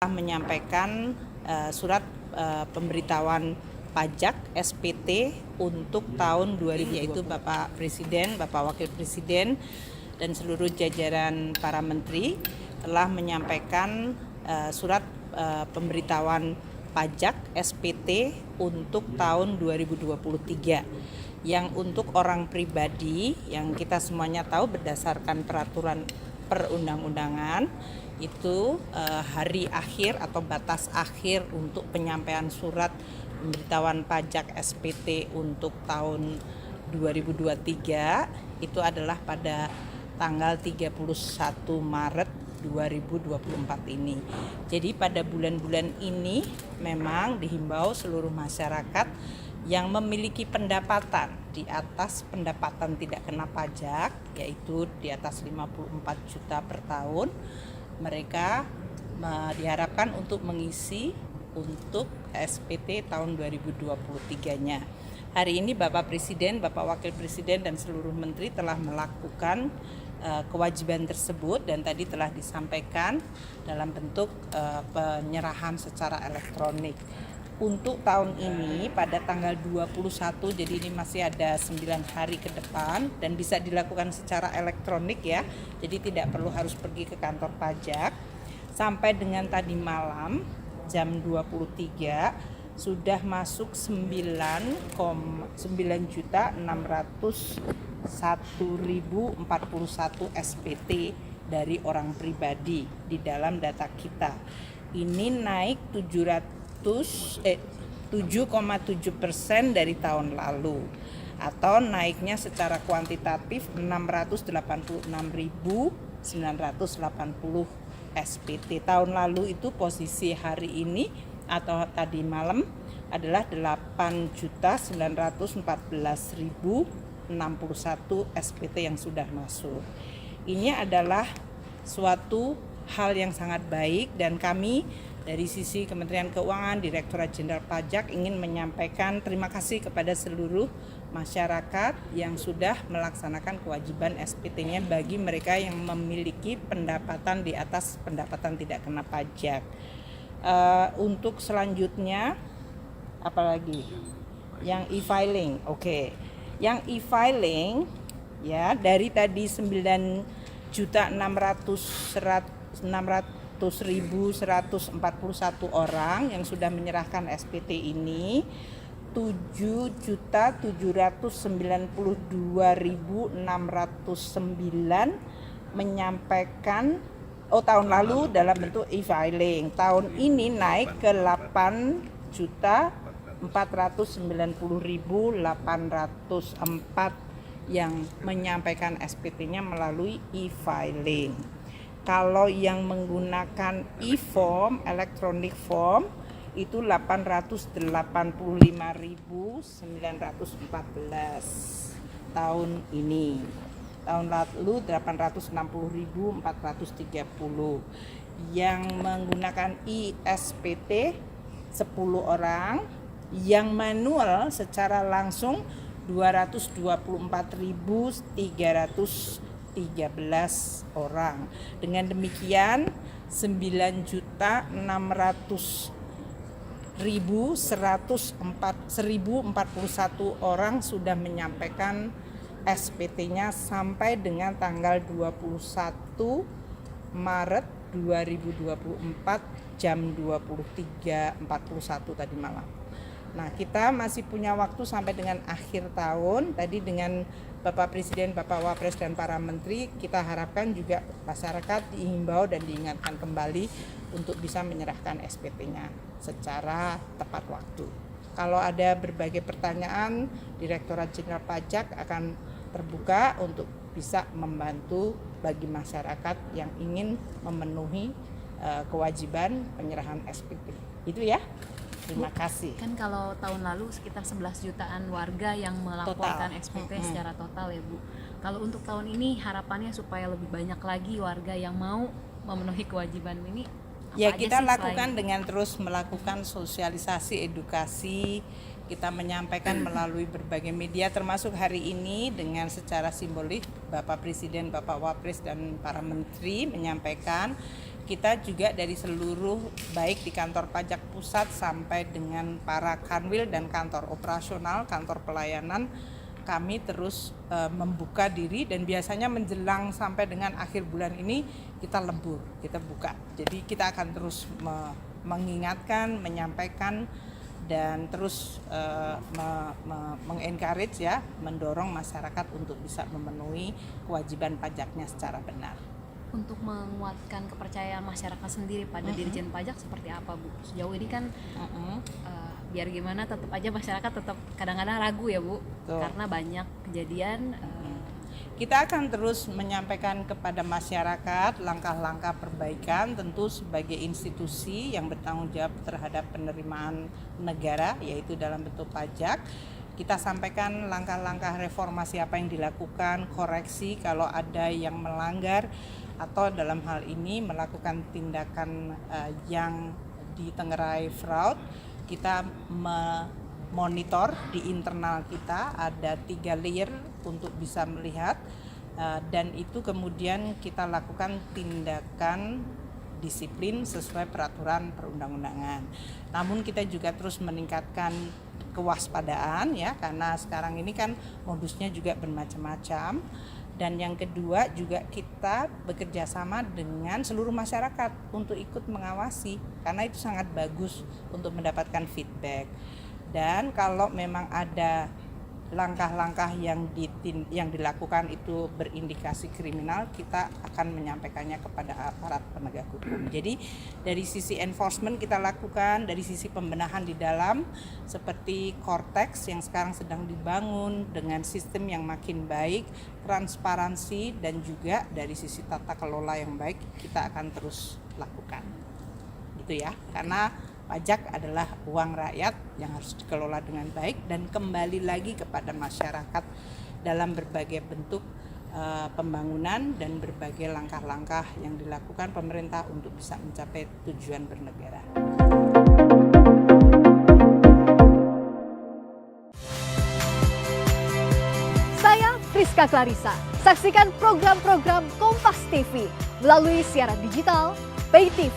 menyampaikan surat pemberitahuan pajak SPT untuk tahun 2020, yaitu Bapak Presiden, Bapak Wakil Presiden, dan seluruh jajaran para menteri telah menyampaikan surat pemberitahuan pajak SPT untuk tahun 2023 yang untuk orang pribadi yang kita semuanya tahu berdasarkan peraturan perundang-undangan itu hari akhir atau batas akhir untuk penyampaian surat pemberitahuan pajak SPT untuk tahun 2023 itu adalah pada tanggal 31 Maret 2024 ini. Jadi pada bulan-bulan ini memang dihimbau seluruh masyarakat yang memiliki pendapatan di atas pendapatan tidak kena pajak, yaitu di atas 54 juta per tahun, mereka diharapkan untuk mengisi untuk SPT tahun 2023-nya. Hari ini Bapak Presiden, Bapak Wakil Presiden, dan seluruh menteri telah melakukan kewajiban tersebut dan tadi telah disampaikan dalam bentuk penyerahan secara elektronik. Untuk tahun ini pada tanggal 21, jadi ini masih ada 9 hari ke depan dan bisa dilakukan secara elektronik ya. Jadi tidak perlu harus pergi ke kantor pajak. Sampai dengan tadi malam jam 23 sudah masuk 9.601.041 SPT dari orang pribadi di dalam data kita. Ini naik 7,7% dari tahun lalu, atau naiknya secara kuantitatif 686.980 SPT. Tahun lalu itu posisi hari ini atau tadi malam adalah 8.914.061 SPT yang sudah masuk. Ini adalah suatu hal yang sangat baik dan kami dari sisi Kementerian Keuangan, Direktorat Jenderal Pajak ingin menyampaikan terima kasih kepada seluruh masyarakat yang sudah melaksanakan kewajiban SPT-nya bagi mereka yang memiliki pendapatan di atas pendapatan tidak kena pajak. Untuk selanjutnya, apalagi? Yang e-filing, oke. Yang e-filing ya dari tadi 9.600.141 orang yang sudah menyerahkan SPT ini, 7.792.609 menyampaikan tahun lalu dalam bentuk e-filing. Tahun ini naik ke 8.490.804 yang menyampaikan SPT-nya melalui e-filing. Kalau yang menggunakan e-form, electronic form, itu 885.914 tahun ini. Tahun lalu 860.430. Yang menggunakan e-SPT 10 orang, yang manual secara langsung 224.313 orang. Dengan demikian 9.600.141 orang sudah menyampaikan SPT-nya sampai dengan tanggal 21 Maret 2024 jam 23.41 tadi malam. Nah, kita masih punya waktu sampai dengan akhir tahun. Tadi dengan Bapak Presiden, Bapak Wapres, dan para menteri, kita harapkan juga masyarakat diimbau dan diingatkan kembali untuk bisa menyerahkan SPT-nya secara tepat waktu. Kalau ada berbagai pertanyaan, Direktorat Jenderal Pajak akan terbuka untuk bisa membantu bagi masyarakat yang ingin memenuhi kewajiban penyerahan SPT. Itu ya. Terima kasih. Kan kalau tahun lalu sekitar 11 jutaan warga yang melaporkan SPT secara total ya Bu. Kalau untuk tahun ini harapannya supaya lebih banyak lagi warga yang mau memenuhi kewajiban ini. Ya, kita lakukan dengan terus melakukan sosialisasi, edukasi. Kita menyampaikan melalui berbagai media, termasuk hari ini dengan secara simbolik Bapak Presiden, Bapak Wapres, dan para menteri menyampaikan kita juga dari seluruh baik di kantor pajak pusat sampai dengan para kanwil dan kantor operasional, kantor pelayanan, kami terus membuka diri dan biasanya menjelang sampai dengan akhir bulan ini kita lembur, kita buka. Jadi kita akan terus mengingatkan, menyampaikan dan terus mengencourage ya, mendorong masyarakat untuk bisa memenuhi kewajiban pajaknya secara benar. Untuk menguatkan kepercayaan masyarakat sendiri pada Dirjen Pajak seperti apa, Bu? Sejauh ini kan biar gimana tetap aja masyarakat tetap kadang-kadang ragu ya, Bu. Tuh. Karena banyak kejadian. Kita akan terus menyampaikan kepada masyarakat langkah-langkah perbaikan, tentu sebagai institusi yang bertanggung jawab terhadap penerimaan negara, yaitu dalam bentuk pajak. Kita sampaikan langkah-langkah reformasi apa yang dilakukan, koreksi kalau ada yang melanggar, atau dalam hal ini melakukan tindakan yang ditengarai fraud. Kita memonitor di internal kita, ada 3 layer untuk bisa melihat, dan itu kemudian kita lakukan tindakan disiplin sesuai peraturan perundang-undangan. Namun kita juga terus meningkatkan kewaspadaan ya, karena sekarang ini kan modusnya juga bermacam-macam. Dan yang kedua juga kita bekerja sama dengan seluruh masyarakat untuk ikut mengawasi, karena itu sangat bagus untuk mendapatkan feedback. Dan kalau memang ada langkah-langkah yang dilakukan itu berindikasi kriminal, kita akan menyampaikannya kepada aparat penegak hukum. Jadi dari sisi enforcement kita lakukan, dari sisi pembenahan di dalam seperti Cortex yang sekarang sedang dibangun dengan sistem yang makin baik, transparansi, dan juga dari sisi tata kelola yang baik kita akan terus lakukan. Gitu ya, karena pajak adalah uang rakyat yang harus dikelola dengan baik dan kembali lagi kepada masyarakat dalam berbagai bentuk pembangunan dan berbagai langkah-langkah yang dilakukan pemerintah untuk bisa mencapai tujuan bernegara. Saya Friska Clarissa. Saksikan program-program Kompas TV melalui siaran digital, pay TV,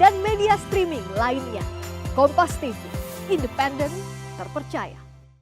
dan media streaming lainnya. Kompas TV, independen, terpercaya.